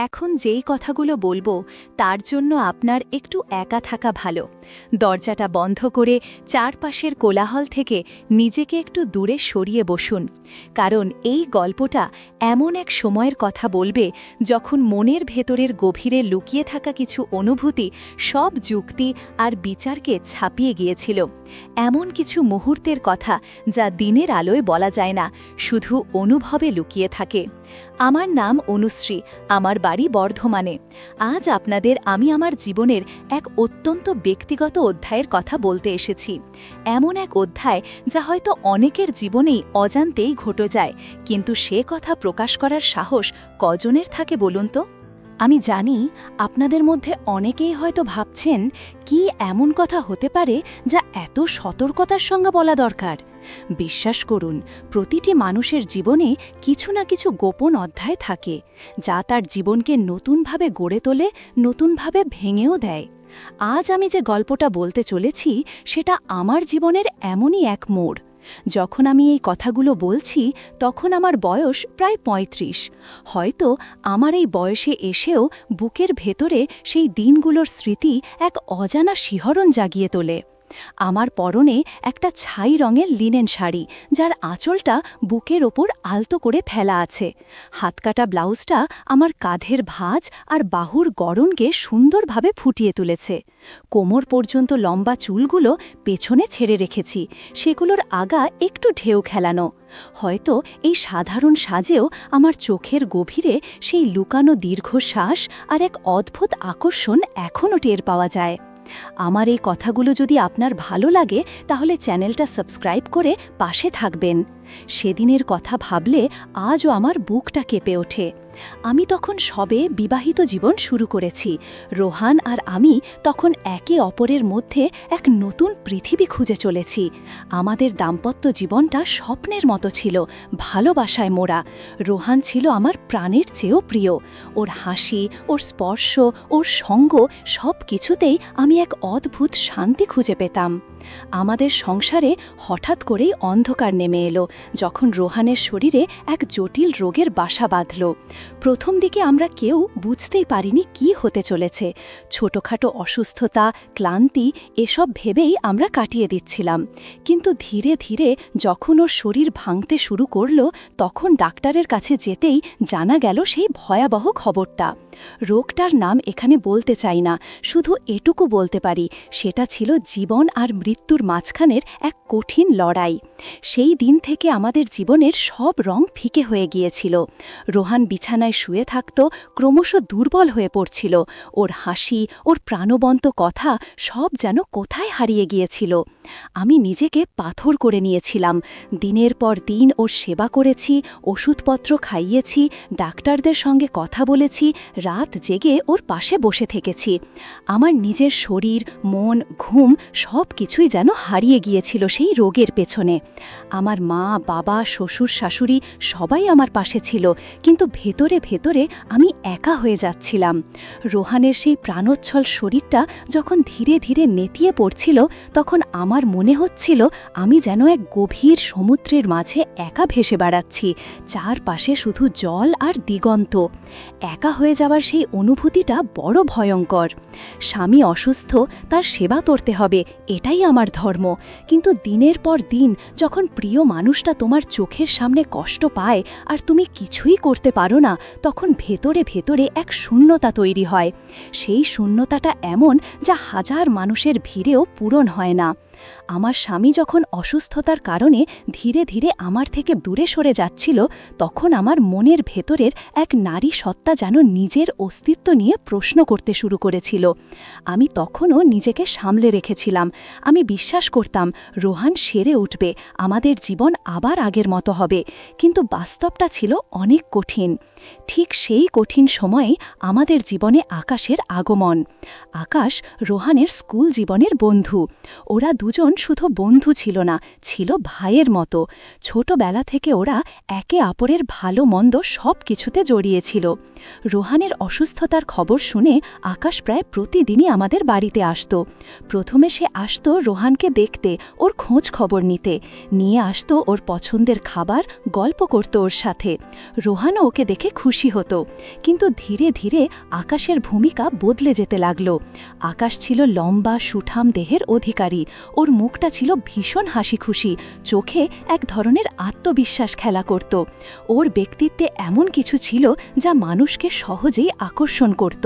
এখন যেই কথাগুলো বলবো তার জন্য আপনার একটু একা থাকা ভালো। দরজাটা বন্ধ করে চারপাশের কোলাহল থেকে নিজেকে একটু দূরে সরিয়ে বসুন, কারণ এই গল্পটা এমন এক সময়ের কথা বলবে যখন মনের ভেতরের গভীরে লুকিয়ে থাকা কিছু অনুভূতি সব যুক্তি আর বিচারকে ছাপিয়ে গিয়েছিল। এমন কিছু মুহূর্তের কথা যা দিনের আলোয় বলা যায় না, শুধু অনুভবে লুকিয়ে থাকে। আমার নাম অনুশ্রী, আমার বাড়ি বর্ধমানে। আজ আপনাদের আমি আমার জীবনের এক অত্যন্ত ব্যক্তিগত অধ্যায়ের কথা বলতে এসেছি। এমন এক অধ্যায় যা হয়তো অনেকের জীবনেই অজান্তেই ঘটে যায়, কিন্তু সে কথা প্রকাশ করার সাহস কজনের থাকে বলুন তো? আমি জানি আপনাদের মধ্যে অনেকেই হয়তো ভাবছেন, কি এমন কথা হতে পারে যা এত সতর্কতার সঙ্গে বলা দরকার। বিশ্বাস করুন, প্রতিটি মানুষের জীবনে কিছু না কিছু গোপন অধ্যায় থাকে, যা তার জীবনকে নতুনভাবে গড়ে তোলে, নতুনভাবে ভেঙেও দেয়। আজ আমি যে গল্পটা বলতে চলেছি সেটা আমার জীবনের এমনই এক মোড়। যখন আমি এই কথাগুলো বলছি তখন আমার বয়স প্রায় ৩৫। হয়তো আমার এই বয়সে এসেও বুকের ভেতরে সেই দিনগুলোর স্মৃতি এক অজানা শিহরণ জাগিয়ে তোলে। আমার পরনে একটা ছাই রঙের লিনেন শাড়ি, যার আঁচলটা বুকের ওপর আলতো করে ফেলা আছে। হাতকাটা ব্লাউজটা আমার কাঁধের ভাঁজ আর বাহুর গড়নকে সুন্দরভাবে ফুটিয়ে তুলেছে। কোমর পর্যন্ত লম্বা চুলগুলো পেছনে ছেড়ে রেখেছি, সেগুলোর আগা একটু ঢেউ খেলানো। হয়তো এই সাধারণ সাজেও আমার চোখের গভীরে সেই লুকানো দীর্ঘশ্বাস আর এক অদ্ভুত আকর্ষণ এখনও টের পাওয়া যায়। আমার এই কথাগুলো যদি আপনার ভালো লাগে তাহলে চ্যানেলটা সাবস্ক্রাইব করে পাশে থাকবেন। সেদিনের কথা ভাবলে আজও আমার বুকটা কেঁপে ওঠে। আমি তখন সবে বিবাহিত জীবন শুরু করেছি। রোহান আর আমি তখন একে অপরের মধ্যে এক নতুন পৃথিবী খুঁজে চলেছি। আমাদের দাম্পত্য জীবনটা স্বপ্নের মতো ছিল, ভালোবাসায় মোড়া। রোহান ছিল আমার প্রাণের চেয়েও প্রিয়। ওর হাসি, ওর স্পর্শ, ওর সঙ্গ সব কিছুতেই আমি এক অদ্ভুত শান্তি খুঁজে পেতাম। আমাদের সংসারে হঠাৎ করেই অন্ধকার নেমে এলো, যখন রোহানের শরীরে এক জটিল রোগের বাসা বাঁধল। প্রথম দিকে আমরা কেউ বুঝতেই পারিনি কি হতে চলেছে। ছোটখাটো অসুস্থতা, ক্লান্তি এসব ভেবেই আমরা কাটিয়ে দিচ্ছিলাম। কিন্তু ধীরে ধীরে যখন ওর শরীর ভাঙতে শুরু করল, তখন ডাক্তারের কাছে যেতেই জানা গেল সেই ভয়াবহ খবরটা। রোগটার নাম এখানে বলতে চাই না, শুধু এটুকু বলতে পারি, সেটা ছিল জীবন আর মৃত্যুর মাঝখানের এক কঠিন লড়াই। সেই দিন থেকে আমাদের জীবনের সব রং ফিকে হয়ে গিয়েছিল। রোহান বিছানায় শুয়ে থাকত, ক্রমশ দুর্বল হয়ে পড়ছিল। ওর হাসি, ওর প্রাণবন্ত কথা সব যেন কোথায় হারিয়ে গিয়েছিল। আমি নিজেকে পাথর করে নিয়েছিলাম। দিনের পর দিন ওর সেবা করেছি, ওষুধপত্র খাইয়েছি, ডাক্তারদের সঙ্গে কথা বলেছি, রাত জেগে ওর পাশে বসে থেকেছি। আমার নিজের শরীর, মন, ঘুম সব কিছুই যেন হারিয়ে গিয়েছিল সেই রোগের পেছনে। আমার মা, বাবা, শ্বশুর, শাশুড়ি সবাই আমার পাশে ছিল, কিন্তু ভেতরে ভেতরে আমি একা হয়ে যাচ্ছিলাম। রোহানের সেই প্রাণোচ্ছল শরীরটা যখন ধীরে ধীরে নেতিয়ে পড়ছিল, তখন আমার মনে হচ্ছিল আমি যেন এক গভীর সমুদ্রের মাঝে একা ভেসে বেড়াচ্ছি, চারপাশে শুধু জল আর দিগন্ত। একা হয়ে যাওয়ার সেই অনুভূতিটা বড় ভয়ঙ্কর। স্বামী অসুস্থ, তার সেবা করতে হবে, এটাই আমার ধর্ম। কিন্তু দিনের পর দিন যখন প্রিয় মানুষটা তোমার চোখের সামনে কষ্ট পায় আর তুমি কিছুই করতে পারো না, তখন ভেতরে ভেতরে এক শূন্যতা তৈরি হয়। সেই শূন্যতাটা এমন যা হাজার মানুষের ভিড়েও পূরণ হয় না। আমার স্বামী যখন অসুস্থতার কারণে ধীরে ধীরে আমার থেকে দূরে সরে যাচ্ছিল, তখন আমার মনের ভেতরের এক নারী সত্তা যেন নিজের অস্তিত্ব নিয়ে প্রশ্ন করতে শুরু করেছিল। আমি তখনও নিজেকে সামলে রেখেছিলাম। আমি বিশ্বাস করতাম রোহান সেরে উঠবে, আমাদের জীবন আবার আগের মতো হবে। কিন্তু বাস্তবটা ছিল অনেক কঠিন। ঠিক সেই কঠিন সময়ে আমাদের জীবনে আকাশের আগমন। আকাশ রোহানের স্কুল জীবনের বন্ধু। ওরা দুজন শুধু বন্ধু ছিল না, ছিল ভাইয়ের মতো। ছোটবেলা থেকে ওরা একে অপরের ভালো মন্দ সব কিছুতে জড়িয়েছিল। রোহানের অসুস্থতার খবর শুনে আকাশ প্রায় প্রতিদিনই আমাদের বাড়িতে আসত। প্রথমে সে আসত রোহানকে দেখতে, ওর খোঁজ খবর নিতে, নিয়ে আসত ওর পছন্দের খাবার, গল্প করত ওর সাথে। রোহানও ওকে দেখে খুশি হতো। কিন্তু ধীরে ধীরে আকাশের ভূমিকা বদলে যেতে লাগল। আকাশ ছিল লম্বা সুঠাম দেহের অধিকারী, ওর মুখটা ছিল ভীষণ হাসি খুশি, চোখে এক ধরনের আত্মবিশ্বাস খেলা করত। ওর ব্যক্তিত্বে এমন কিছু ছিল যা মানুষকে সহজেই আকর্ষণ করত।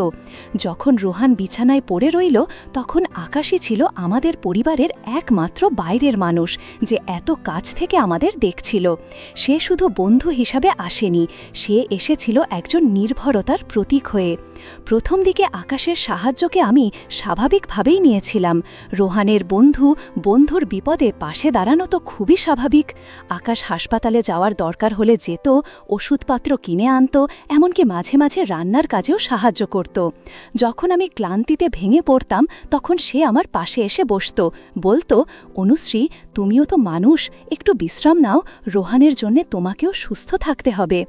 যখন রোহান বিছানায় পড়ে রইল, তখন আকাশই ছিল আমাদের পরিবারের একমাত্র বাইরের মানুষ যে এত কাছ থেকে আমাদের দেখছিল। সে শুধু বন্ধু হিসাবে আসেনি, সে এসেছিল একজন নির্ভরতার প্রতীক হয়ে। প্রথম দিকে আকাশের সাহায্যকে আমি স্বাভাবিকভাবেই নিয়েছিলাম। রোহানের বন্ধুর বিপদে পাশে দাঁড়ানো তো খুবই স্বাভাবিক। আকাশ হাসপাতালে যাওয়ার দরকার হলে যেত, ওষুধপত্র কিনে আনত, এমনকি মাঝে মাঝে রান্নার কাজেও সাহায্য করত। যখন আমি ক্লান্তিতে ভেঙে পড়তাম, তখন সে আমার পাশে এসে বসত, বলতো, অনুশ্রী, তুমিও তো মানুষ, একটু বিশ্রাম নাও, রোহানের জন্যে তোমাকেও সুস্থ থাকতে হবে।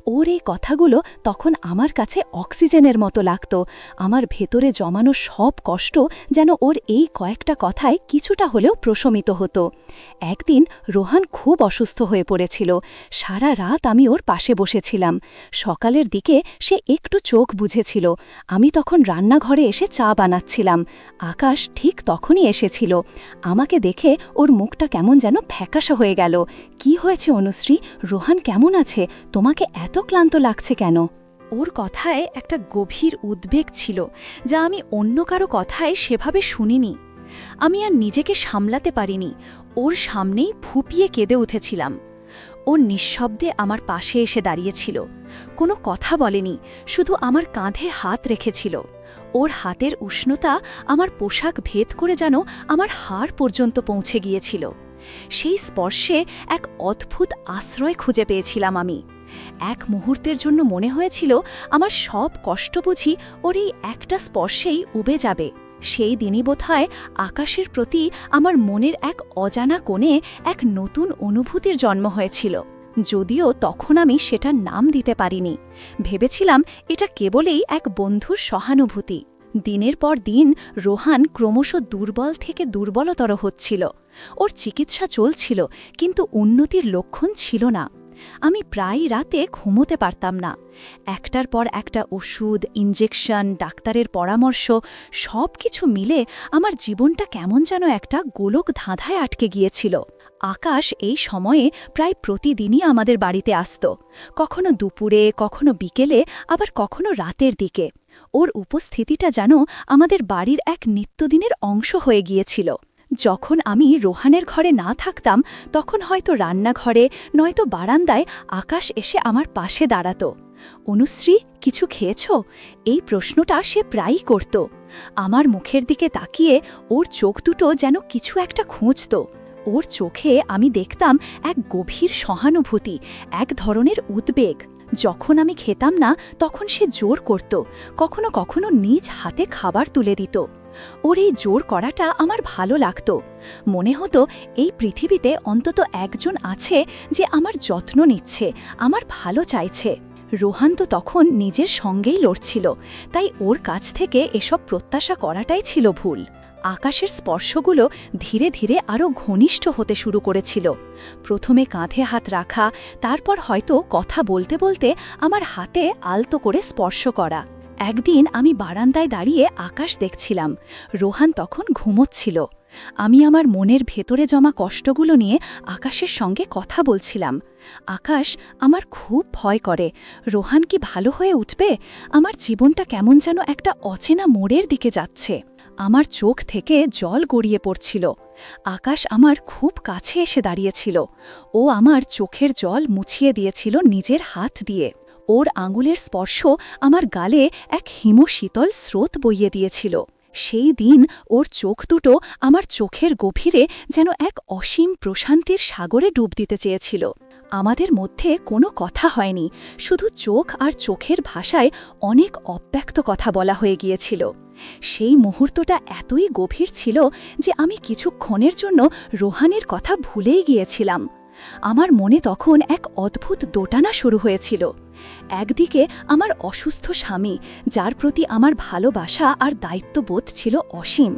ওর এই কথাগুলো তখন আমার কাছে অক্সিজেনের মতো লাগত। আমার ভেতরে জমানো সব কষ্ট যেন ওর এই কয়েকটা কথায় কিছুটা হলেও প্রশমিত হতো। একদিন রোহান খুব অসুস্থ হয়ে পড়েছিল। সারা রাত আমি ওর পাশে বসেছিলাম। সকালের দিকে সে একটু চোখ বুঝেছিল। আমি তখন রান্নাঘরে এসে চা বানাচ্ছিলাম। আকাশ ঠিক তখনই এসেছিল। আমাকে দেখে ওর মুখটা কেমন যেন ফ্যাকাশা হয়ে গেল। কি হয়েছে অনুশ্রী, রোহান কেমন আছে, তোমাকে এত ক্লান্ত লাগছে কেন? ওর কথায় একটা গভীর উদ্বেগ ছিল, যা আমি অন্য কারো কথায় সেভাবে শুনিনি। আমি আর নিজেকে সামলাতে পারিনি, ওর সামনেই ফুপিয়ে কেঁদে উঠেছিলাম। ও নিঃশব্দে আমার পাশে এসে দাঁড়িয়েছিল, কোনো কথা বলেনি, শুধু আমার কাঁধে হাত রেখেছিল। ওর হাতের উষ্ণতা আমার পোশাক ভেদ করে যেন আমার হাড় পর্যন্ত পৌঁছে গিয়েছিল। সেই স্পর্শে এক অদ্ভুত আশ্রয় খুঁজে পেয়েছিলাম আমি। এক মুহূর্তের জন্য মনে হয়েছিল আমার সব কষ্ট বুঝি ওর এই একটা স্পর্শেই উবে যাবে। সেই দিনই বোধহয় আকাশের প্রতি আমার মনের এক অজানা কোণে এক নতুন অনুভূতির জন্ম হয়েছিল, যদিও তখন আমি সেটার নাম দিতে পারিনি। ভেবেছিলাম এটা কেবলই এক বন্ধুর সহানুভূতি। দিনের পর দিন রোহান ক্রমশ দুর্বল থেকে দুর্বলতর হচ্ছিল। ওর চিকিৎসা চলছিল, কিন্তু উন্নতির লক্ষণ ছিল না। আমি প্রায় রাতে ঘুমোতে পারতাম না। একটার পর একটা ওষুধ, ইনজেকশন, ডাক্তারের পরামর্শ, সব কিছু মিলে আমার জীবনটা কেমন যেন একটা গোলক ধাঁধায় আটকে গিয়েছিল। আকাশ এই সময়ে প্রায় প্রতিদিনই আমাদের বাড়িতে আসত, কখনো দুপুরে, কখনো বিকেলে, আবার কখনো রাতের দিকে। ওর উপস্থিতিটা যেন আমাদের বাড়ির এক নিত্যদিনের অংশ হয়ে গিয়েছিল। যখন আমি রোহানের ঘরে না থাকতাম, তখন হয়তো রান্নাঘরে নয়তো বারান্দায় আকাশ এসে আমার পাশে দাঁড়াত। অনুশ্রী, কিছু খেয়েছ? এই প্রশ্নটা সে প্রায়ই করত। আমার মুখের দিকে তাকিয়ে ওর চোখ দুটো যেন কিছু একটা খুঁজত। ওর চোখে আমি দেখতাম এক গভীর সহানুভূতি, এক ধরনের উদ্বেগ। যখন আমি খেতাম না, তখন সে জোর করত, কখনো কখনো নিজ হাতে খাবার তুলে দিত। ওর এই জোর করাটা আমার ভালো লাগত। মনে হতো এই পৃথিবীতে অন্তত একজন আছে যে আমার যত্ন নিচ্ছে, আমার ভালো চাইছে। রোহান তো তখন নিজের সঙ্গেই লড়ছিল, তাই ওর কাছ থেকে এসব প্রত্যাশা করাটাই ছিল ভুল। আকাশের স্পর্শগুলো ধীরে ধীরে আরও ঘনিষ্ঠ হতে শুরু করেছিল। প্রথমে কাঁধে হাত রাখা, তারপর হয়তো কথা বলতে বলতে আমার হাতে আলতো করে স্পর্শ করা। একদিন আমি বারান্দায় দাঁড়িয়ে আকাশ দেখছিলাম। রোহান তখন ঘুমোচ্ছিল। আমি আমার মনের ভেতরে জমা কষ্টগুলো নিয়ে আকাশের সঙ্গে কথা বলছিলাম। আকাশ, আমার খুব ভয় করে, রোহান কি ভালো হয়ে উঠবে? আমার জীবনটা কেমন যেন একটা অচেনা মোড়ের দিকে যাচ্ছে। আমার চোখ থেকে জল গড়িয়ে পড়ছিল। আকাশ আমার খুব কাছে এসে দাঁড়িয়েছিল। ও আমার চোখের জল মুছিয়ে দিয়েছিল নিজের হাত দিয়ে। ওর আঙুলের স্পর্শ আমার গালে এক হিমশীতল স্রোত বইয়ে দিয়েছিল। সেই দিন ওর চোখ দুটো আমার চোখের গভীরে যেন এক অসীম প্রশান্তির সাগরে ডুব দিতে চেয়েছিল। আমাদের মধ্যে কোনো কথা হয়নি, শুধু চোখ আর চোখের ভাষায় অনেক অব্যক্ত কথা বলা হয়ে গিয়েছিল। সেই মুহূর্তটা এতই গভীর ছিল যে আমি কিছুক্ষণের জন্য রোহানের কথা ভুলেই গিয়েছিলাম। আমার মনে তখন এক অদ্ভুত দোটানা শুরু হয়েছিল। একদিকে আমার অসুস্থ স্বামী, যার প্রতি আমার ভালোবাসা আর দায়িত্ববোধ ছিল অসীম।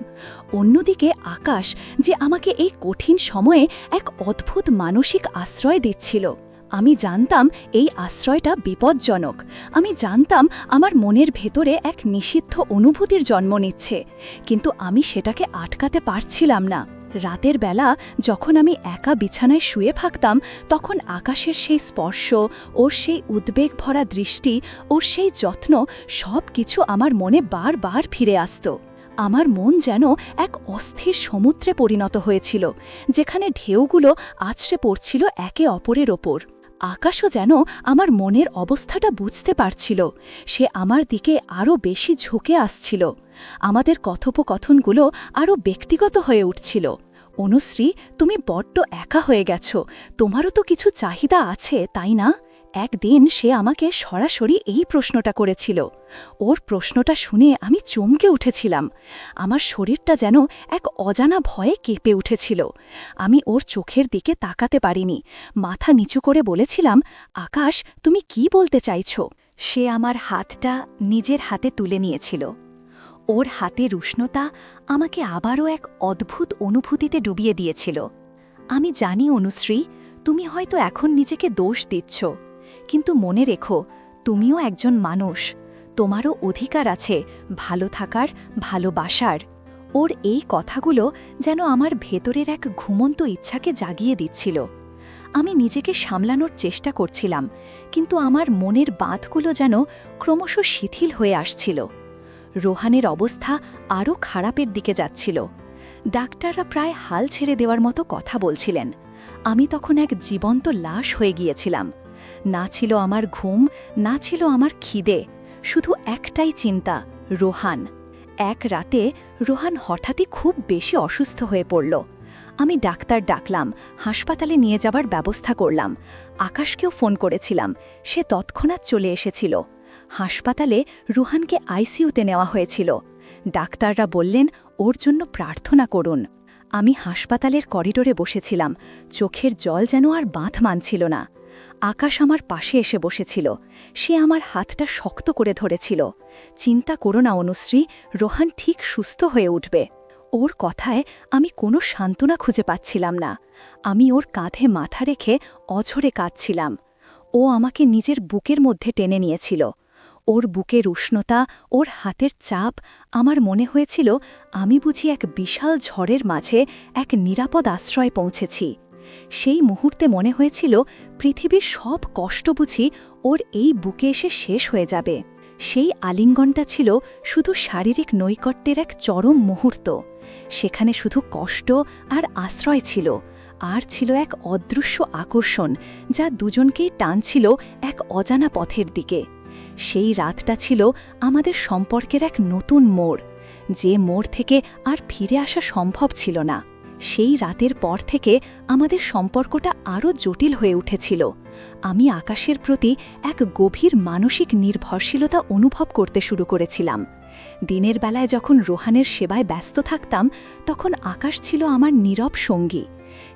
অন্যদিকে আকাশ, যে আমাকে এই কঠিন সময়ে এক অদ্ভুত মানসিক আশ্রয় দিচ্ছিল। আমি জানতাম এই আশ্রয়টা বিপজ্জনক। আমি জানতাম আমার মনের ভেতরে এক নিষিদ্ধ অনুভূতির জন্ম নিচ্ছে, কিন্তু আমি সেটাকে আটকাতে পারছিলাম না। রাতের বেলা যখন আমি একা বিছানায় শুয়ে থাকতাম, তখন আকাশের সেই স্পর্শ, ওর সেই উদ্বেগ ভরা দৃষ্টি, ওর সেই যত্ন, সব কিছু আমার মনে বারবার ফিরে আসত। আমার মন যেন এক অস্থির সমুদ্রে পরিণত হয়েছিল, যেখানে ঢেউগুলো আছড়ে পড়ছিল একে অপরের ওপর। আকাশও যেন আমার মনের অবস্থাটা বুঝতে পারছিল। সে আমার দিকে আরও বেশি ঝুঁকে আসছিল। আমাদের কথোপকথনগুলো আরও ব্যক্তিগত হয়ে উঠছিল। অনুশ্রী, তুমি বড্ড একা হয়ে গেছ, তোমারও তো কিছু চাহিদা আছে, তাই না? একদিন সে আমাকে সরাসরি এই প্রশ্নটা করেছিল। ওর প্রশ্নটা শুনে আমি চমকে উঠেছিলাম। আমার শরীরটা যেন এক অজানা ভয়ে কেঁপে উঠেছিল। আমি ওর চোখের দিকে তাকাতে পারিনি। মাথা নিচু করে বলেছিলাম, আকাশ, তুমি কি বলতে চাইছ? সে আমার হাতটা নিজের হাতে তুলে নিয়েছিল। ওর হাতের উষ্ণতা আমাকে আবারও এক অদ্ভুত অনুভূতিতে ডুবিয়ে দিয়েছিল। আমি জানি অনুশ্রী, তুমি হয়তো এখন নিজেকে দোষ দিচ্ছ, কিন্তু মনে রেখো, তুমিও একজন মানুষ। তোমারও অধিকার আছে ভালো থাকার, ভালোবাসার। ওর এই কথাগুলো যেন আমার ভেতরের এক ঘুমন্ত ইচ্ছাকে জাগিয়ে দিচ্ছিল। আমি নিজেকে সামলানোর চেষ্টা করছিলাম, কিন্তু আমার মনের বাঁধগুলো যেন ক্রমশ শিথিল হয়ে আসছিল। রোহানের অবস্থা আরও খারাপের দিকে যাচ্ছিল। ডাক্তাররা প্রায় হাল ছেড়ে দেওয়ার মতো কথা বলছিলেন। আমি তখন এক জীবন্ত লাশ হয়ে গিয়েছিলাম। না ছিল আমার ঘুম, না ছিল আমার খিদে, শুধু একটাই চিন্তা, রোহান। এক রাতে রোহান হঠাৎই খুব বেশি অসুস্থ হয়ে পড়ল। আমি ডাক্তার ডাকলাম, হাসপাতালে নিয়ে যাবার ব্যবস্থা করলাম। আকাশকেও ফোন করেছিলাম, সে তৎক্ষণাৎ চলে এসেছিল। হাসপাতালে রুহানকে আইসিইউতে নেওয়া হয়েছিল। ডাক্তাররা বললেন, ওর জন্য প্রার্থনা করুন। আমি হাসপাতালের করিডোরে বসেছিলাম, চোখের জল যেন আর বাঁধ মানছিল না। আকাশ আমার পাশে এসে বসেছিল। সে আমার হাতটা শক্ত করে ধরেছিল। চিন্তা করো না অনুশ্রী, রোহান ঠিক সুস্থ হয়ে উঠবে। ওর কথায় আমি কোনো সান্ত্বনা খুঁজে পাচ্ছিলাম না। আমি ওর কাঁধে মাথা রেখে অঝরে কাঁদছিলাম। ও আমাকে নিজের বুকের মধ্যে টেনে নিয়েছিল। ওর বুকের উষ্ণতা, ওর হাতের চাপ, আমার মনে হয়েছিল আমি বুঝি এক বিশাল ঝড়ের মাঝে এক নিরাপদ আশ্রয়ে পৌঁছেছি। সেই মুহূর্তে মনে হয়েছিল পৃথিবীর সব কষ্ট বুঝি ওর এই বুকে এসে শেষ হয়ে যাবে। সেই আলিঙ্গনটা ছিল শুধু শারীরিক নৈকট্যের এক চরম মুহূর্ত। সেখানে শুধু কষ্ট আর আশ্রয় ছিল, আর ছিল এক অদৃশ্য আকর্ষণ যা দুজনকেই টানছিল এক অজানা পথের দিকে। সেই রাতটা ছিল আমাদের সম্পর্কের এক নতুন মোড়, যে মোড় থেকে আর ফিরে আসা সম্ভব ছিল না। সেই রাতের পর থেকে আমাদের সম্পর্কটা আরও জটিল হয়ে উঠেছিল। আমি আকাশের প্রতি এক গভীর মানসিক নির্ভরশীলতা অনুভব করতে শুরু করেছিলাম। দিনের বেলায় যখন রোহানের সেবায় ব্যস্ত থাকতাম, তখন আকাশ ছিল আমার নীরব সঙ্গী।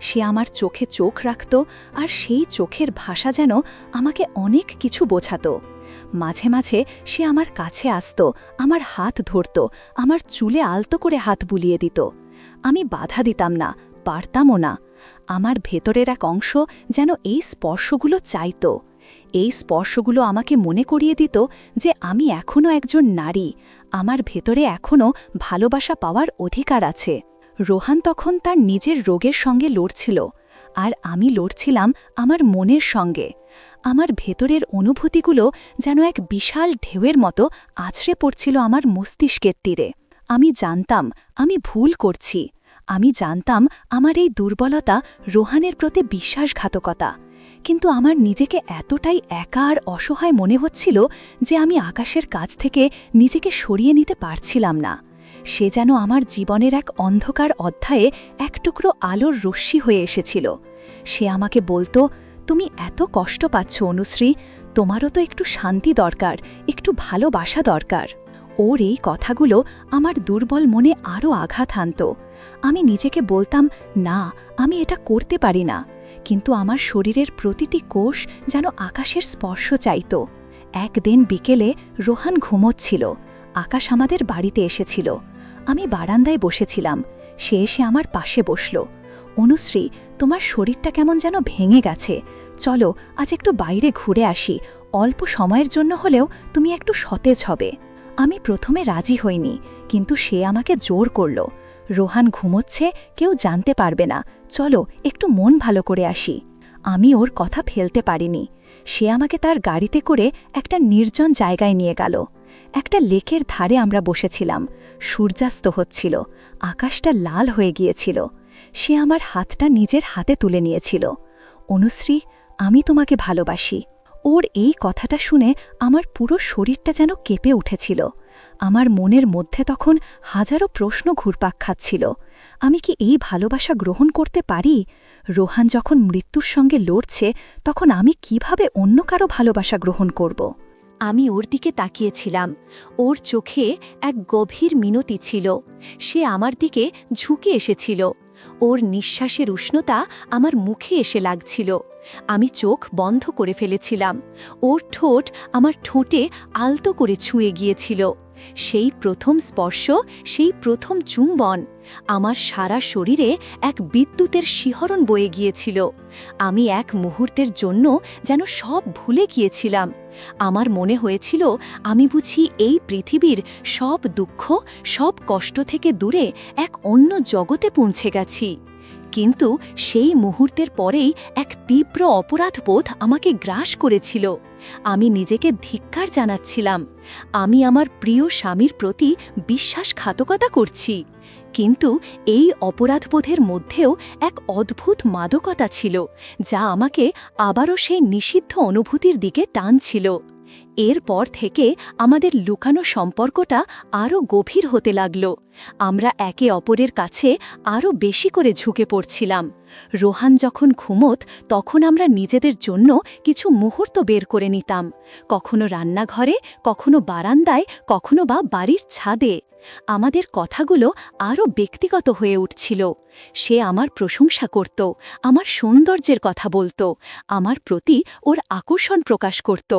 সে আমার চোখে চোখ রাখত, আর সেই চোখের ভাষা যেন আমাকে অনেক কিছু বোঝাত। মাঝে মাঝে সে আমার কাছে আসত, আমার হাত ধরত, আমার চুলে আলতো করে হাত বুলিয়ে দিত। আমি বাধা দিতাম না, পারতামও না। আমার ভেতরের এক অংশ যেন এই স্পর্শগুলো চাইত। এই স্পর্শগুলো আমাকে মনে করিয়ে দিত যে আমি এখনও একজন নারী, আমার ভেতরে এখনও ভালোবাসা পাওয়ার অধিকার আছে। রোহান তখন তার নিজের রোগের সঙ্গে লড়ছিল, আর আমি লড়ছিলাম আমার মনের সঙ্গে। আমার ভেতরের অনুভূতিগুলো যেন এক বিশাল ঢেউয়ের মতো আছড়ে পড়ছিল আমার মস্তিষ্কের তীরে। আমি জানতাম আমি ভুল করছি। আমি জানতাম আমার এই দুর্বলতা রোহানের প্রতি বিশ্বাসঘাতকতা। কিন্তু আমার নিজেকে এতটাই একা আর অসহায় মনে হচ্ছিল যে আমি আকাশের কাছ থেকে নিজেকে সরিয়ে নিতে পারছিলাম না। সে যেন আমার জীবনের এক অন্ধকার অধ্যায়ে এক টুকরো আলোর রশ্মি হয়ে এসেছিল। সে আমাকে বলতো, তুমি এত কষ্ট পাচ্ছ অনুশ্রী, তোমারও তো একটু শান্তি দরকার, একটু ভালোবাসা দরকার। ওর এই কথাগুলো আমার দুর্বল মনে আরও আঘাত হানত। আমি নিজেকে বলতাম, না, আমি এটা করতে পারি না। কিন্তু আমার শরীরের প্রতিটি কোষ যেন আকাশের স্পর্শ চাইত। একদিন বিকেলে রোহান ঘুমোচ্ছিল। আকাশ আমাদের বাড়িতে এসেছিল। আমি বারান্দায় বসেছিলাম। সে এসে আমার পাশে বসল। অনুশ্রী, তোমার শরীরটা কেমন যেন ভেঙে গেছে, চলো আজ একটু বাইরে ঘুরে আসি, অল্প সময়ের জন্য হলেও তুমি একটু সতেজ হবে। আমি প্রথমে রাজি হইনি, কিন্তু সে আমাকে জোর করল। রোহান ঘুমোচ্ছে, কেউ জানতে পারবে না, চলো একটু মন ভালো করে আসি। আমি ওর কথা ফেলতে পারিনি। সে আমাকে তার গাড়িতে করে একটা নির্জন জায়গায় নিয়ে গেল। একটা লেকের ধারে আমরা বসেছিলাম, সূর্যাস্ত হচ্ছিল, আকাশটা লাল হয়ে গিয়েছিল। সে আমার হাতটা নিজের হাতে তুলে নিয়েছিল। অনুশ্রী, আমি তোমাকে ভালোবাসি। ওর এই কথাটা শুনে আমার পুরো শরীরটা যেন কেঁপে উঠেছিল। আমার মনের মধ্যে তখন হাজারো প্রশ্ন ঘুরপাক খাচ্ছিল। আমি কি এই ভালোবাসা গ্রহণ করতে পারি? রোহান যখন মৃত্যুর সঙ্গে লড়ছে, তখন আমি কিভাবে অন্য কারো ভালোবাসা গ্রহণ করব? আমি ওর দিকে তাকিয়েছিলাম। ওর চোখে এক গভীর মিনতি ছিল। সে আমার দিকে ঝুঁকে এসেছিল। ওর নিঃশ্বাসের উষ্ণতা আমার মুখে এসে লাগছিল। আমি চোখ বন্ধ করে ফেলেছিলাম। ওর ঠোঁট আমার ঠোঁটে আলতো করে ছুঁয়ে গিয়েছিল। সেই প্রথম স্পর্শ, সেই প্রথম চুম্বন, আমার সারা শরীরে এক বিদ্যুতের শিহরণ বয়ে গিয়েছিল। আমি এক মুহূর্তের জন্য যেন সব ভুলে গিয়েছিলাম। আমার মনে হয়েছিল আমি বুঝি এই পৃথিবীর সব দুঃখ, সব কষ্ট থেকে দূরে এক অন্য জগতে পৌঁছে গেছি। কিন্তু সেই মুহূর্তের পরেই এক তীব্র অপরাধবোধ আমাকে গ্রাস করেছিল। আমি নিজেকে ধিক্কার জানাচ্ছিলাম। আমি আমার প্রিয় স্বামীর প্রতি বিশ্বাসঘাতকতা করছি। কিন্তু এই অপরাধবোধের মধ্যেও এক অদ্ভুত মাদকতা ছিল, যা আমাকে আবারও সেই নিষিদ্ধ অনুভূতির দিকে টানছিল। এরপর থেকে আমাদের লুকানো সম্পর্কটা আরও গভীর হতে লাগল। আমরা একে অপরের কাছে আরও বেশি করে ঝুঁকে পড়ছিলাম। রোহান যখন ঘুমোত, তখন আমরা নিজেদের জন্য কিছু মুহূর্ত বের করে নিতাম, কখনো রান্নাঘরে, কখনো বারান্দায়, কখনো বা বাড়ির ছাদে। আমাদের কথাগুলো আরও ব্যক্তিগত হয়ে উঠছিল। সে আমার প্রশংসা করত, আমার সৌন্দর্যের কথা বলত, আমার প্রতি ওর আকর্ষণ প্রকাশ করত।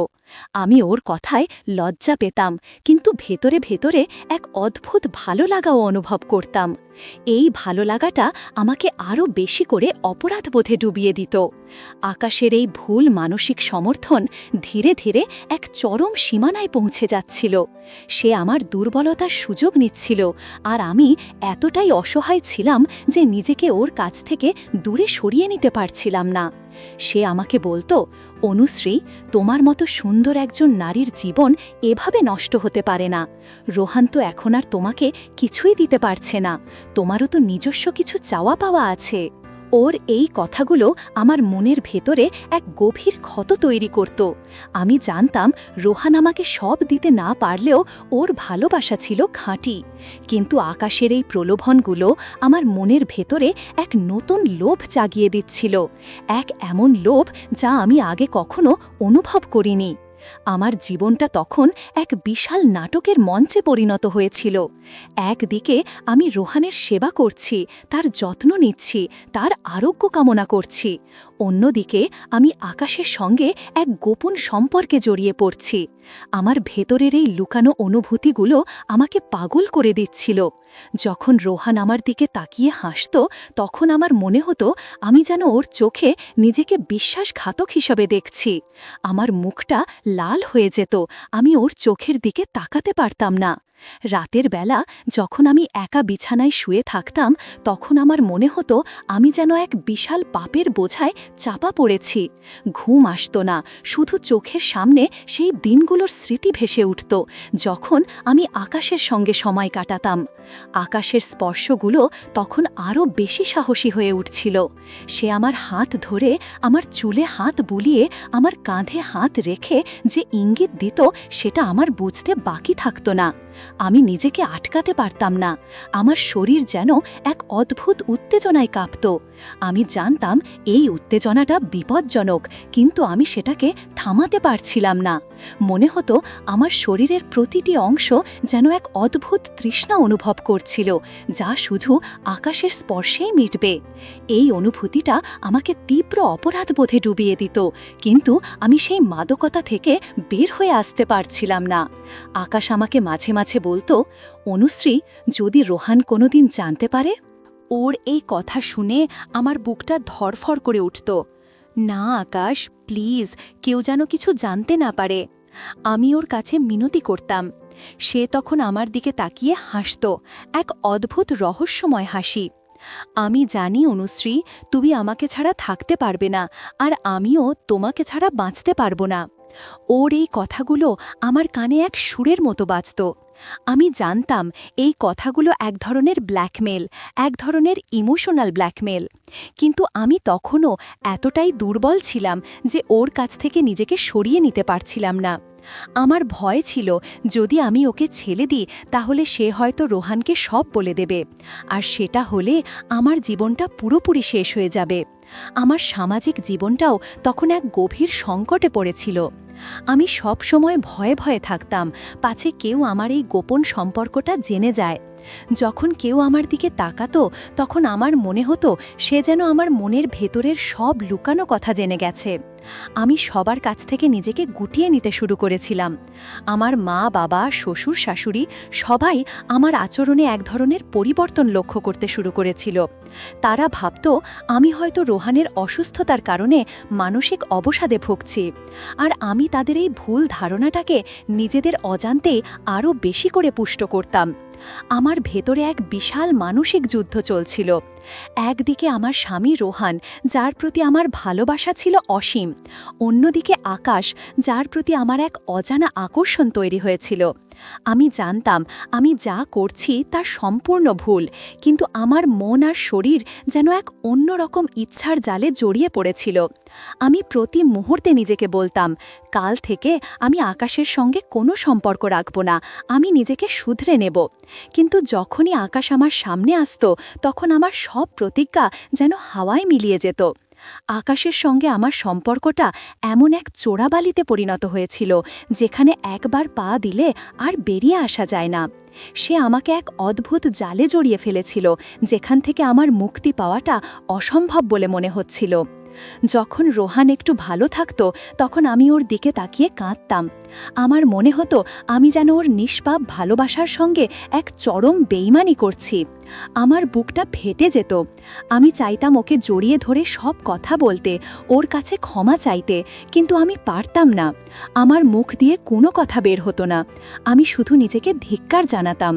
আমি ওর কথায় লজ্জা পেতাম, কিন্তু ভেতরে ভেতরে এক অদ্ভুত ভালো লাগাও অনুভব করতাম। এই ভালো লাগাটা আমাকে আরও বেশি করে অপরাধবোধে ডুবিয়ে দিত। আকাশের এই ভুল মানসিক সমর্থন ধীরে ধীরে এক চরম সীমানায় পৌঁছে যাচ্ছিল। সে আমার দুর্বলতার সুযোগ নিচ্ছিল, আর আমি এতটাই অসহায় ছিলাম যে নিজেকে ওর কাছ থেকে দূরে সরিয়ে নিতে পারছিলাম না। সে আমাকে বলতো, অনুশ্রী, তোমার মতো সুন্দর একজন নারীর জীবন এভাবে নষ্ট হতে পারে না। রোহান তো এখন আর তোমাকে কিছুই দিতে পারছে না, তোমারও তো নিজস্ব কিছু চাওয়া পাওয়া আছে। ওর এই কথাগুলো আমার মনের ভেতরে এক গভীর ক্ষত তৈরি করত। আমি জানতাম রোহান আমাকে সব দিতে না পারলেও ওর ভালোবাসা ছিল খাঁটি। কিন্তু আকাশের এই প্রলোভনগুলো আমার মনের ভেতরে এক নতুন লোভ জাগিয়ে দিচ্ছিল, এক এমন লোভ যা আমি আগে কখনো অনুভব করিনি। আমার জীবনটা তখন এক বিশাল নাটকের মঞ্চে পরিণত হয়েছিল। একদিকে আমি রোহানের সেবা করছি, তার যত্ন নিচ্ছি, তার আরোগ্য কামনা করছি। অন্যদিকে আমি আকাশের সঙ্গে এক গোপন সম্পর্কে জড়িয়ে পড়ছি। আমার ভেতরের এই লুকানো অনুভূতিগুলো আমাকে পাগল করে দিচ্ছিল। যখন রোহান আমার দিকে তাকিয়ে হাসত, তখন আমার মনে হতো আমি যেন ওর চোখে নিজেকে বিশ্বাসঘাতক হিসাবে দেখছি। আমার মুখটা লাল হয়ে যেত, আমি ওর চোখের দিকে তাকাতে পারতাম না। রাতের বেলা যখন আমি একা বিছানায় শুয়ে থাকতাম, তখন আমার মনে হতো আমি যেন এক বিশাল পাপের বোঝায় চাপা পড়েছি। ঘুম আসত না, শুধু চোখের সামনে সেই দিনগুলোর স্মৃতি ভেসে উঠত, যখন আমি আকাশের সঙ্গে সময় কাটাতাম। আকাশের স্পর্শগুলো তখন আরও বেশি সাহসী হয়ে উঠছিল। সে আমার হাত ধরে, আমার চুলে হাত বুলিয়ে, আমার কাঁধে হাত রেখে যে ইঙ্গিত দিত, সেটা আমার বুঝতে বাকি থাকত না। আমি নিজেকে আটকাতে পারতাম না। আমার শরীর যেন এক অদ্ভুত উত্তেজনায় কাঁপত। আমি জানতাম এই উত্তেজনাটা বিপজ্জনক, কিন্তু আমি সেটাকে থামাতে পারছিলাম না। মনে হতো আমার শরীরের প্রতিটি অংশ যেন এক অদ্ভুত তৃষ্ণা অনুভব করছিল, যা শুধু আকাশের স্পর্শেই মিটবে। এই অনুভূতিটা আমাকে তীব্র অপরাধবোধে ডুবিয়ে দিত, কিন্তু আমি সেই মাদকতা থেকে বের হয়ে আসতে পারছিলাম না। আকাশ আমাকে মাঝে মাঝে বলতো, অনুশ্রী, যদি রোহান কোনোদিন জানতে পারে? ওর এই কথা শুনে আমার বুকটা ধড়ফড় করে উঠত। না আকাশ, প্লিজ, কেউ যেন কিছু জানতে না পারে। আমি ওর কাছে মিনতি করতাম। সে তখন আমার দিকে তাকিয়ে হাসত, এক অদ্ভুত রহস্যময় হাসি। আমি জানি অনুশ্রী, তুমি আমাকে ছাড়া থাকতে পারবে না, আর আমিও তোমাকে ছাড়া বাঁচতে পারবো না। ওর এই কথাগুলো আমার কানে এক সুরের মতো বাজত। আমি জানতাম এই কথাগুলো এক ধরনের ব্ল্যাকমেল, এক ধরনের ইমোশনাল ব্ল্যাকমেল। কিন্তু আমি তখনও এতটাই দুর্বল ছিলাম যে ওর কাছ থেকে নিজেকে সরিয়ে নিতে পারছিলাম না। আমার ভয় ছিল, যদি আমি ওকে ছেড়ে দিই তাহলে সে হয়তো রোহানকে সব বলে দেবে, আর সেটা হলে আমার জীবনটা পুরোপুরি শেষ হয়ে যাবে। আমার সামাজিক জীবনটাও তখন এক গভীর সংকটে পড়েছিল। আমি সব সময় ভয়ে ভয়ে থাকতাম, পাছে কেউ আমার এই গোপন সম্পর্কটা জেনে যায়। যখন কেউ আমার দিকে তাকাতো তখন আমার মনে হতো সে যেন আমার মনের ভেতরের সব লুকানো কথা জেনে গেছে। আমি সবার কাছ থেকে নিজেকে গুটিয়ে নিতে শুরু করেছিলাম। আমার মা, বাবা, শ্বশুর, শাশুড়ি সবাই আমার আচরণে এক ধরনের পরিবর্তন লক্ষ্য করতে শুরু করেছিল। তারা ভাবত আমি হয়তো রোহানের অসুস্থতার কারণে মানসিক অবসাদে ভুগছি, আর আমি তাদের এই ভুল ধারণাটাকে নিজেদের অজান্তেই আরও বেশি করে পুষ্ট করতাম। আমার ভেতরে এক বিশাল মানসিক যুদ্ধ চলছিল। একদিকে আমার স্বামী রোহান, যার প্রতি আমার ভালোবাসা ছিল অসীম, অন্যদিকে আকাশ, যার প্রতি আমার এক অজানা আকর্ষণ তৈরি হয়েছিল। আমি জানতাম আমি যা করছি তা সম্পূর্ণ ভুল, কিন্তু আমার মন আর শরীর যেন এক অন্যরকম ইচ্ছার জালে জড়িয়ে পড়েছিল। আমি প্রতি মুহূর্তে নিজেকে বলতাম, কাল থেকে আমি আকাশের সঙ্গে কোনো সম্পর্ক রাখব না, আমি নিজেকে শুধরে নেব। কিন্তু যখনই আকাশ আমার সামনে আসত তখন আমার সব প্রতিজ্ঞা যেন হাওয়ায় মিলিয়ে যেত। আকাশের সঙ্গে আমার সম্পর্কটা এমন এক চোরাবালিতে পরিণত হয়েছিল, যেখানে একবার পা দিলে আর বেরিয়ে আসা যায় না। সে আমাকে এক অদ্ভুত জালে জড়িয়ে ফেলেছিল, যেখান থেকে আমার মুক্তি পাওয়াটা অসম্ভব বলে মনে হচ্ছিল। যখন রোহান একটু ভালো থাকত তখন আমি ওর দিকে তাকিয়ে কাঁদতাম। আমার মনে হতো আমি যেন ওর নিষ্পাপ ভালোবাসার সঙ্গে এক চরম বেইমানি করছি। আমার বুকটা ফেটে যেত। আমি চাইতাম ওকে জড়িয়ে ধরে সব কথা বলতে, ওর কাছে ক্ষমা চাইতে, কিন্তু আমি পারতাম না। আমার মুখ দিয়ে কোনো কথা বের হতো না। আমি শুধু নিজেকে ধিক্কার জানাতাম।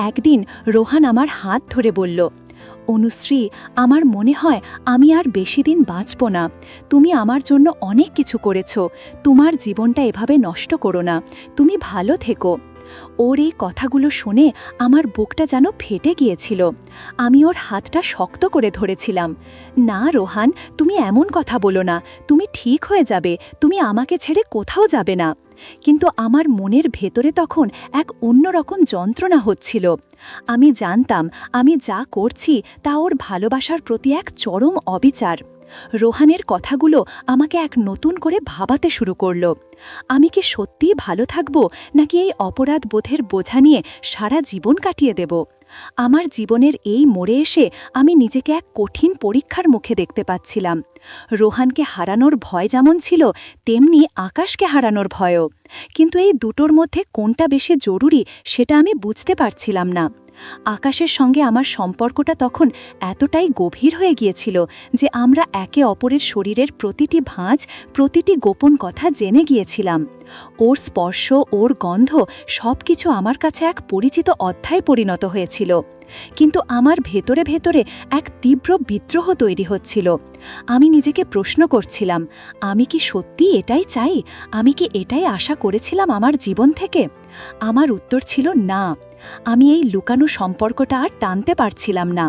একদিন রোহান আমার হাত ধরে বলল, অনুশ্রী, আমার মনে হয় আমি আর বেশি দিন বাঁচব না। তুমি আমার জন্য অনেক কিছু করেছ, তোমার জীবনটা এভাবে নষ্ট করো না, তুমি ভালো থেকো। ওর এই কথাগুলো শুনে আমার বুকটা যেন ফেটে গিয়েছিল। আমি ওর হাতটা শক্ত করে ধরেছিলাম। না রোহান, তুমি এমন কথা বলো না, তুমি ঠিক হয়ে যাবে, তুমি আমাকে ছেড়ে কোথাও যাবে না। কিন্তু আমার মনের ভেতরে তখন এক অন্যরকম যন্ত্রণা হচ্ছিল। আমি জানতাম আমি যা করছি তা ওর ভালোবাসার প্রতি এক চরম অবিচার। রোহানের কথাগুলো আমাকে এক নতুন করে ভাবাতে শুরু করল। আমি কি সত্যিই ভালো থাকব, নাকি এই অপরাধ বোধের বোঝা নিয়ে সারা জীবন কাটিয়ে দেব? আমার জীবনের এই মোড়ে এসে আমি নিজেকে এক কঠিন পরীক্ষার মুখে দেখতে পাচ্ছিলাম। রোহানকে হারানোর ভয় যেমন ছিল, তেমনি আকাশকে হারানোর ভয়ও। কিন্তু এই দুটোর মধ্যে কোনটা বেশি জরুরি সেটা আমি বুঝতে পারছিলাম না। আকাশের সঙ্গে আমার সম্পর্কটা তখন এতটাই গভীর হয়ে গিয়েছিল যে আমরা একে অপরের শরীরের প্রতিটি ভাঁজ, প্রতিটি গোপন কথা জেনে গিয়েছিলাম। ওর স্পর্শ, ওর গন্ধ সবকিছু আমার কাছে এক পরিচিত অধ্যায়ে পরিণত হয়েছিল। কিন্তু আমার ভেতরে ভেতরে এক তীব্র বিদ্রোহ তৈরি হচ্ছিল। আমি নিজেকে প্রশ্ন করছিলাম, আমি কি সত্যি এটাই চাই? আমি কি এটাই আশা করেছিলাম আমার জীবন থেকে? আমার উত্তর ছিল না। আমি এই লুকানো সম্পর্কটা আর টানতে পারছিলাম না।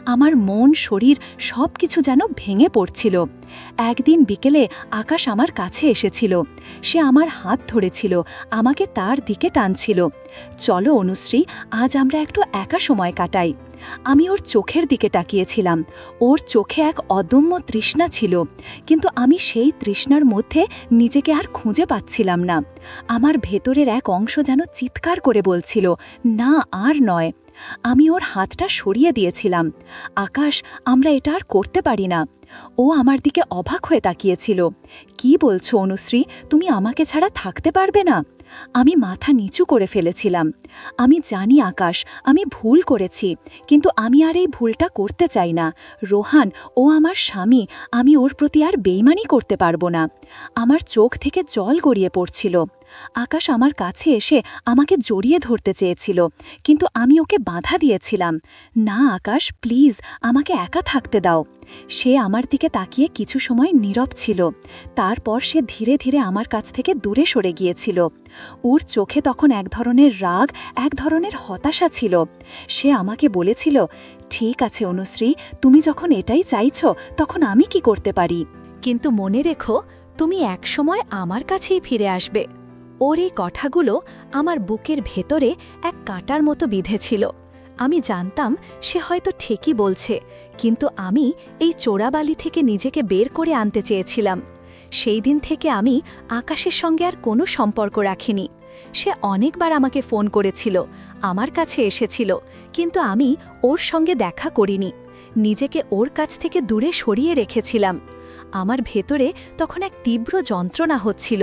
আমার মন, শরীর সব কিছু যেন ভেঙে পড়ছিল। একদিন বিকেলে আকাশ আমার কাছে এসেছিল। সে আমার হাত ধরেছিল, আমাকে তার দিকে টানছিল। চলো অনুশ্রী, আজ আমরা একটু একা সময় কাটাই। আমি ওর চোখের দিকে তাকিয়েছিলাম। ওর চোখে এক অদম্য তৃষ্ণা ছিল, কিন্তু আমি সেই তৃষ্ণার মধ্যে নিজেকে আর খুঁজে পাচ্ছিলাম না। আমার ভেতরের এক অংশ যেন চিৎকার করে বলছিল, না, আর নয়। আমি ওর হাতটা সরিয়ে দিয়েছিলাম। আকাশ, আমরা এটা আর করতে পারি না। ও আমার দিকে অবাক হয়ে তাকিয়েছিল। কি বলছো অনুশ্রী, তুমি আমাকে ছাড়া থাকতে পারবে না? আমি মাথা নিচু করে ফেলেছিলাম। আমি জানি আকাশ, আমি ভুল করেছি, কিন্তু আমি আর এই ভুলটা করতে চাই না। রোহান, ও আমার স্বামী, আমি ওর প্রতি আর বেইমানি করতে পারবো না। আমার চোখ থেকে জল গড়িয়ে পড়ছিল। আকাশ আমার কাছে এসে আমাকে জড়িয়ে ধরতে চেয়েছিল, কিন্তু আমি ওকে বাধা দিয়েছিলাম। না আকাশ, প্লিজ, আমাকে একা থাকতে দাও। সে আমার দিকে তাকিয়ে কিছু সময় নীরব ছিল। তারপর সে ধীরে ধীরে আমার কাছ থেকে দূরে সরে গিয়েছিল। ওর চোখে তখন এক ধরনের রাগ, এক ধরনের হতাশা ছিল। সে আমাকে বলেছিল, ঠিক আছে অনুশ্রী, তুমি যখন এটাই চাইছো, তখন আমি কি করতে পারি? কিন্তু মনে রেখো, তুমি একসময় আমার কাছেই ফিরে আসবে। ওর এই কথাগুলো আমার বুকের ভেতরে এক কাঁটার মতো বিঁধেছিল। আমি জানতাম সে হয়তো ঠিকই বলছে, কিন্তু আমি এই চোরাবালি থেকে নিজেকে বের করে আনতে চেয়েছিলাম। সেই দিন থেকে আমি আকাশের সঙ্গে আর কোনো সম্পর্ক রাখিনি। সে অনেকবার আমাকে ফোন করেছিল, আমার কাছে এসেছিল, কিন্তু আমি ওর সঙ্গে দেখা করিনি। নিজেকে ওর কাছ থেকে দূরে সরিয়ে রেখেছিলাম। আমার ভেতরে তখন এক তীব্র যন্ত্রণা হচ্ছিল।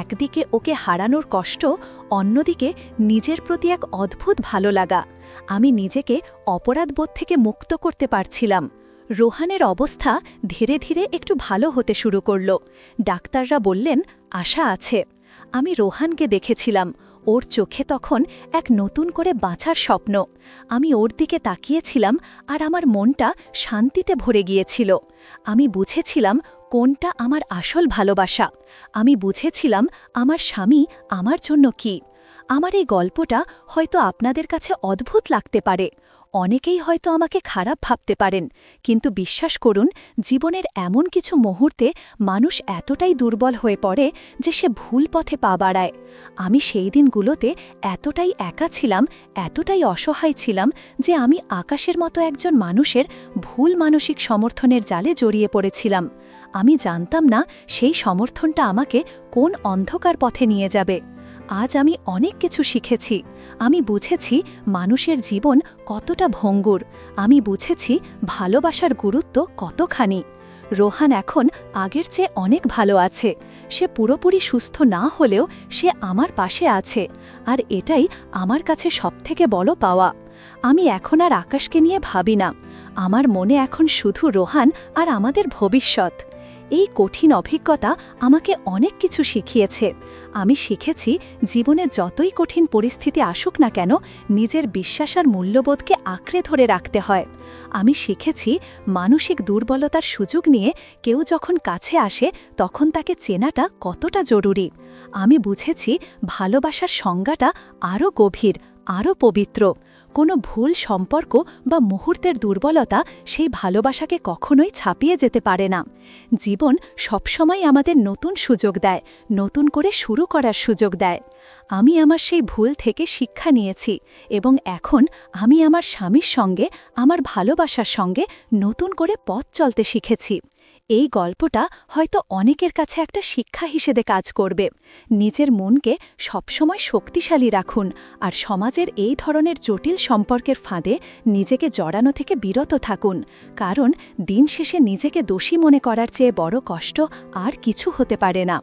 একদিকে ওকে হারানোর কষ্ট, অন্যদিকে নিজের প্রতি এক অদ্ভুত ভালো লাগা। আমি নিজেকে অপরাধবোধ থেকে মুক্ত করতে পারছিলাম। রোহানের অবস্থা ধীরে ধীরে একটু ভালো হতে শুরু করল। ডাক্তাররা বললেন, আশা আছে। আমি রোহানকে দেখেছিলাম। ওর চোখে তখন এক নতুন করে বাঁচার স্বপ্ন। আমি ওর দিকে তাকিয়েছিলাম, আর আমার মনটা শান্তিতে ভরে গিয়েছিল। আমি বুঝেছিলাম কোনটা আমার আসল ভালোবাসা। আমি বুঝেছিলাম আমার স্বামী আমার জন্য কি। আমার এই গল্পটা হয়তো আপনাদের কাছে অদ্ভুত লাগতে পারে। অনেকেই হয়তো আমাকে খারাপ ভাবতে পারেন, কিন্তু বিশ্বাস করুন, জীবনের এমন কিছু মুহূর্তে মানুষ এতটাই দুর্বল হয়ে পড়ে যে সে ভুল পথে পা বাড়ায়। আমি সেই দিনগুলোতে এতটাই একা ছিলাম, এতটাই অসহায় ছিলাম যে আমি আকাশের মতো একজন মানুষের ভুল মানসিক সমর্থনের জালে জড়িয়ে পড়েছিলাম। আমি জানতাম না সেই সমর্থনটা আমাকে কোন অন্ধকার পথে নিয়ে যাবে। আজ আমি অনেক কিছু শিখেছি। আমি বুঝেছি মানুষের জীবন কতটা ভঙ্গুর। আমি বুঝেছি ভালোবাসার গুরুত্ব কতখানি। রোহান এখন আগের চেয়ে অনেক ভালো আছে। সে পুরোপুরি সুস্থ না হলেও সে আমার পাশে আছে, আর এটাই আমার কাছে সবথেকে বড় পাওয়া। আমি এখন আর আকাশকে নিয়ে ভাবি না। আমার মনে এখন শুধু রোহান আর আমাদের ভবিষ্যৎ। এই কঠিন অভিজ্ঞতা আমাকে অনেক কিছু শিখিয়েছে। আমি শিখেছি জীবনে যতই কঠিন পরিস্থিতি আসুক না কেন, নিজের বিশ্বাস আর মূল্যবোধকে আঁকড়ে ধরে রাখতে হয়। আমি শিখেছি মানসিক দুর্বলতার সুযোগ নিয়ে কেউ যখন কাছে আসে, তখন তাকে চেনাটা কতটা জরুরি। আমি বুঝেছি ভালোবাসার সংজ্ঞাটা আরও গভীর, আরও পবিত্র। কোনো ভুল সম্পর্ক বা মুহূর্তের দুর্বলতা সেই ভালোবাসাকে কখনোই ছাপিয়ে যেতে পারে না। জীবন সবসময় আমাদের নতুন সুযোগ দেয়, নতুন করে শুরু করার সুযোগ দেয়। আমি আমার সেই ভুল থেকে শিক্ষা নিয়েছি, এবং এখন আমি আমার স্বামীর সঙ্গে, আমার ভালোবাসার সঙ্গে নতুন করে পথ চলতে শিখেছি। এই গল্পটা হয়তো অনেকের কাছে একটা শিক্ষা হিসেবে কাজ করবে। নিজের মনকে সবসময় শক্তিশালী রাখুন, আর সমাজের এই ধরনের জটিল সম্পর্কের ফাঁদে নিজেকে জড়ানো থেকে বিরত থাকুন, কারণ দিন শেষে নিজেকে দোষী মনে করার চেয়ে বড় কষ্ট আর কিছু হতে পারে না।